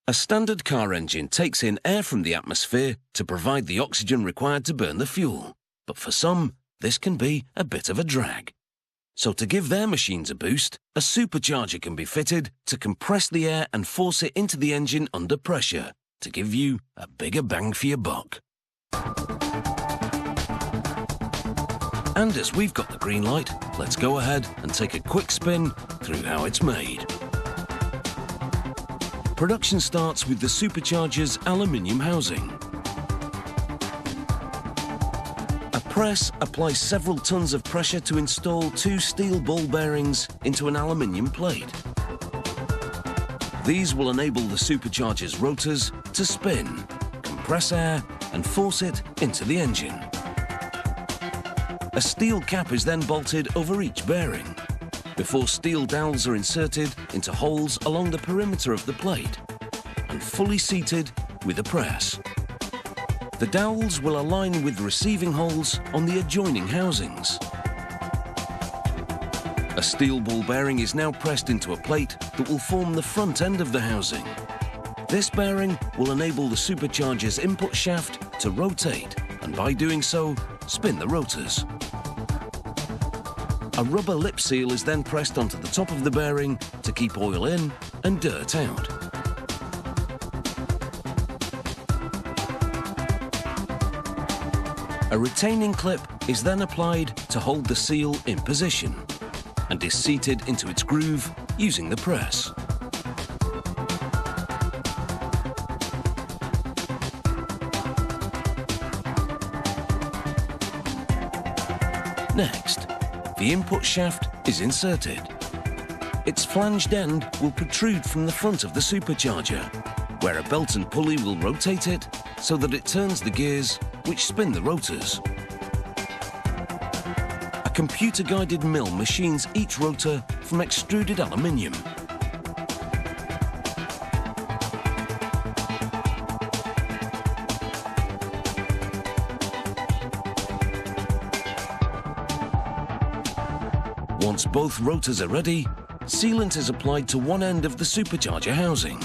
A standard car engine takes in air from the atmosphere to provide the oxygen required to burn the fuel. But for some, this can be a bit of a drag. So to give their machines a boost, a supercharger can be fitted to compress the air and force it into the engine under pressure to give you a bigger bang for your buck. And as we've got the green light, let's go ahead and take a quick spin through how it's made. Production starts with the supercharger's aluminium housing. A press applies several tons of pressure to install 2 steel ball bearings into an aluminium plate. These will enable the supercharger's rotors to spin, compress air, and force it into the engine. A steel cap is then bolted over each bearing, before steel dowels are inserted into holes along the perimeter of the plate and fully seated with a press. The dowels will align with receiving holes on the adjoining housings. A steel ball bearing is now pressed into a plate that will form the front end of the housing. This bearing will enable the supercharger's input shaft to rotate and by doing so, spin the rotors. A rubber lip seal is then pressed onto the top of the bearing to keep oil in and dirt out. A retaining clip is then applied to hold the seal in position and is seated into its groove using the press. Next, the input shaft is inserted. Its flanged end will protrude from the front of the supercharger, where a belt and pulley will rotate it so that it turns the gears which spin the rotors. A computer-guided mill machines each rotor from extruded aluminium. Once both rotors are ready, sealant is applied to one end of the supercharger housing.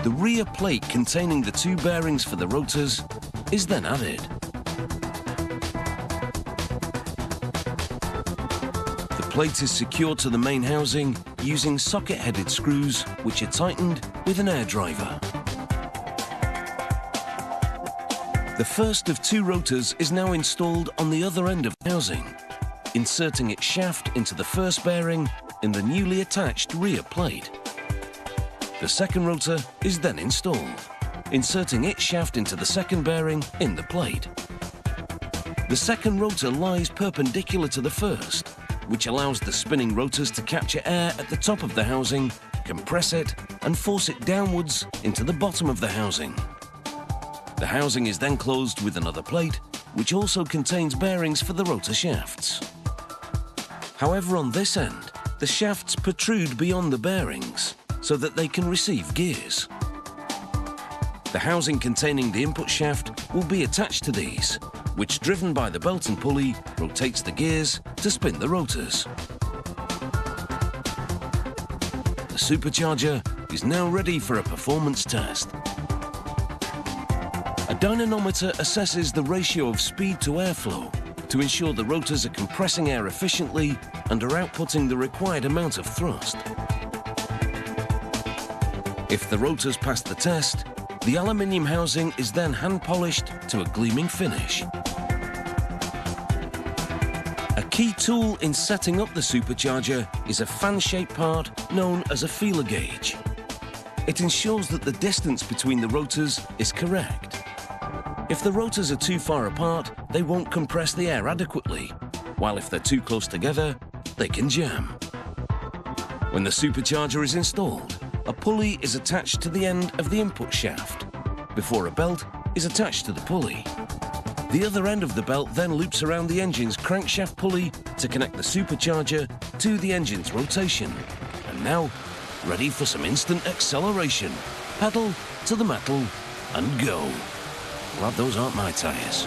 The rear plate containing the 2 bearings for the rotors is then added. The plate is secured to the main housing using socket-headed screws which are tightened with an air driver. The first of 2 rotors is now installed on the other end of the housing, inserting its shaft into the first bearing in the newly attached rear plate. The second rotor is then installed, inserting its shaft into the second bearing in the plate. The second rotor lies perpendicular to the first, which allows the spinning rotors to capture air at the top of the housing, compress it, and force it downwards into the bottom of the housing. The housing is then closed with another plate, which also contains bearings for the rotor shafts. However, on this end, the shafts protrude beyond the bearings so that they can receive gears. The housing containing the input shaft will be attached to these, which, driven by the belt and pulley, rotates the gears to spin the rotors. The supercharger is now ready for a performance test. A dynamometer assesses the ratio of speed to airflow to ensure the rotors are compressing air efficiently and are outputting the required amount of thrust. If the rotors pass the test, the aluminium housing is then hand-polished to a gleaming finish. A key tool in setting up the supercharger is a fan-shaped part known as a feeler gauge. It ensures that the distance between the rotors is correct. If the rotors are too far apart, they won't compress the air adequately, while if they're too close together, they can jam. When the supercharger is installed, a pulley is attached to the end of the input shaft, before a belt is attached to the pulley. The other end of the belt then loops around the engine's crankshaft pulley to connect the supercharger to the engine's rotation. And now, ready for some instant acceleration. Pedal to the metal and go. Glad those aren't my tyres.